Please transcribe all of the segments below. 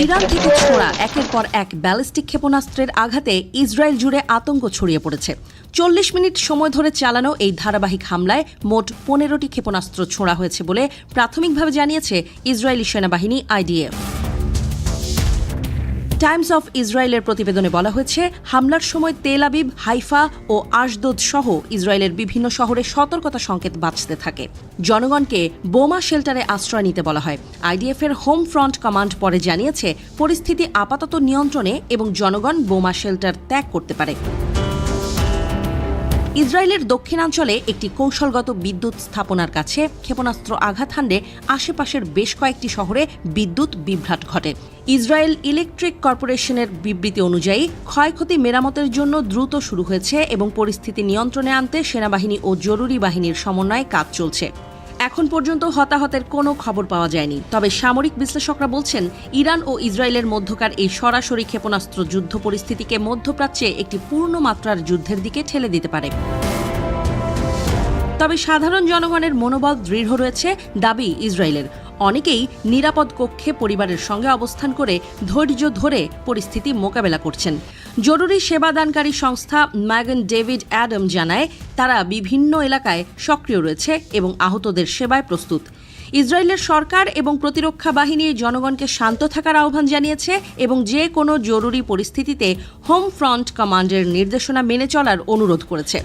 Iran থেকে ছোড়া একের পর এক ব্যালিস্টিক ক্ষেপণাস্ত্রের আঘাতে ইসরায়েল জুড়ে আতঙ্ক ছড়িয়ে পড়েছে। 40 মিনিট সময় ধরে চালানো এই ধারাবাহিক হামলায় মোট 15টি ক্ষেপণাস্ত্র ছোড়া হয়েছে বলে প্রাথমিকভাবে জানিয়েছে ইসরায়েলি সেনাবাহিনী IDF। টাইমস অফ ইসরায়েলের প্রতিবেদনে বলা হয়েছে, হামলার সময় তেল আবিব, হাইফা ও আশদোদ সহ ইসরায়েলের বিভিন্ন শহরে সতর্কতা সংকেত বাজতে থাকে। জনগণকে বোমা শেল্টারে আশ্রয় নিতে বলা হয়। IDF এর হোম ফ্রন্ট কমান্ড পরে জানিয়েছে, পরিস্থিতি আপাতত নিয়ন্ত্রণে এবং জনগণ বোমা শেল্টার ত্যাগ করতে পারে। ইসরায়েলের দক্ষিণাঞ্চলে একটি কৌশলগত বিদ্যুৎ স্থাপনার কাছে ক্ষেপণাস্ত্র আঘাত হানলে আশেপাশের বেশ কয়েকটি শহরে বিদ্যুৎ বিভ্রাট ঘটে। ইসরায়েল ইলেকট্রিক কর্পোরেশনের বিবৃতি অনুযায়ী ক্ষয়ক্ষতি মেরামতের জন্য দ্রুত শুরু হয়েছে এবং পরিস্থিতি নিয়ন্ত্রণে আনতে সেনাবাহিনী ও জরুরি বাহিনীর সমন্বয়ে কাজ চলছে। এখন পর্যন্ত হতাহতের কোনো খবর পাওয়া যায়নি। তবে সামরিক বিশ্লেষকরা বলছেন, ইরান ও ইসরায়েলের মধ্যকার এই সরাসরি ক্ষেপণাস্ত্র যুদ্ধ পরিস্থিতিকে মধ্যপ্রাচ্যে একটি পূর্ণমাত্রার যুদ্ধের দিকে ঠেলে দিতে পারে। তবে সাধারণ জনগণের মনোবল দৃঢ় রয়েছে দাবি ইসরায়েলের। অনেকেই নিরাপদ কক্ষে পরিবারের সঙ্গে অবস্থান করে ধৈর্য ধরে পরিস্থিতি মোকাবেলা করছেন। জরুরি সেবাদানকারী সংস্থা ম্যাগন ডেভিড অ্যাডাম জানায়, তারা বিভিন্ন এলাকায় সক্রিয় রয়েছে এবং আহতদের সেবায় প্রস্তুত। ইসরায়েলের সরকার এবং প্রতিরক্ষা বাহিনী জনগণকে শান্ত থাকার আহ্বান জানিয়েছে এবং যে কোনো জরুরি পরিস্থিতিতে হোম ফ্রন্ট কমান্ডের নির্দেশনা মেনে চলার অনুরোধ করেছে।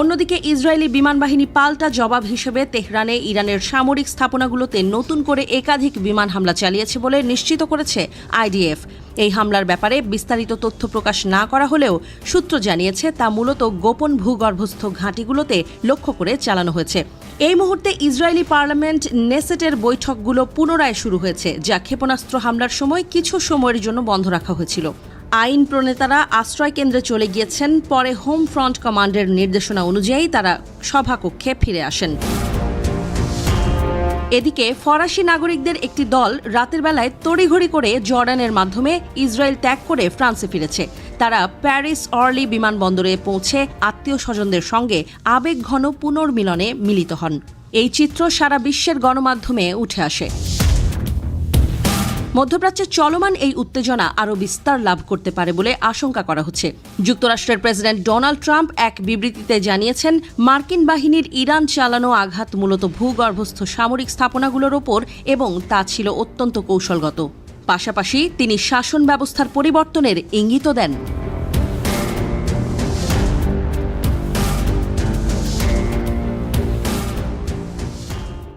অন্যদিকে ইসরায়েলি বিমান বাহিনী পাল্টা জবাব হিসেবে তেহরানে ইরানের সামরিক স্থাপনাগুলোতে নতুন করে একাধিক বিমান হামলা চালিয়েছে বলে নিশ্চিত করেছে IDF। এই হামলার ব্যাপারে বিস্তারিত তথ্য প্রকাশ না করা হলেও সূত্র জানিয়েছে, তা মূলত গোপন ভূগর্ভস্থ ঘাঁটিগুলোতে লক্ষ্য করে চালানো হয়েছে। এই মুহূর্তে ইসরায়েলি পার্লামেন্ট নেসেটের বৈঠকগুলো পুনরায় শুরু হয়েছে, যা ক্ষেপণাস্ত্র হামলার সময় কিছু সময়ের জন্য বন্ধ রাখা হয়েছিল। আইন প্রণেতারা আশ্রয় কেন্দ্রে চলে গিয়েছেন। পরে হোম ফ্রন্ট কমান্ডের নির্দেশনা অনুযায়ী তারা সভাকক্ষে ফিরে আসেন। এদিকে ফরাসি নাগরিকদের একটি দল রাতের বেলায় তড়িঘড়ি করে জর্ডানের মাধ্যমে ইসরায়েল ত্যাগ করে ফ্রান্সে ফিরেছে। তারা প্যারিস অর্লি বিমানবন্দরে পৌঁছে আত্মীয় স্বজনদের সঙ্গে আবেগঘন পুনর্মিলনে মিলিত হন। এই চিত্র সারা বিশ্বের গণমাধ্যমে উঠে আসে। মধ্যপ্রাচ্যে চলমান এই উত্তেজনা আরও বিস্তার লাভ করতে পারে বলে আশঙ্কা করা হচ্ছে। যুক্তরাষ্ট্রের প্রেসিডেন্ট ডোনাল্ড ট্রাম্প এক বিবৃতিতে জানিয়েছেন, মার্কিন বাহিনীর ইরান চালানো আঘাত মূলত ভূগর্ভস্থ সামরিক স্থাপনাগুলোর ওপর এবং তা ছিল অত্যন্ত কৌশলগত। পাশাপাশি তিনি শাসন ব্যবস্থার পরিবর্তনের ইঙ্গিতও দেন।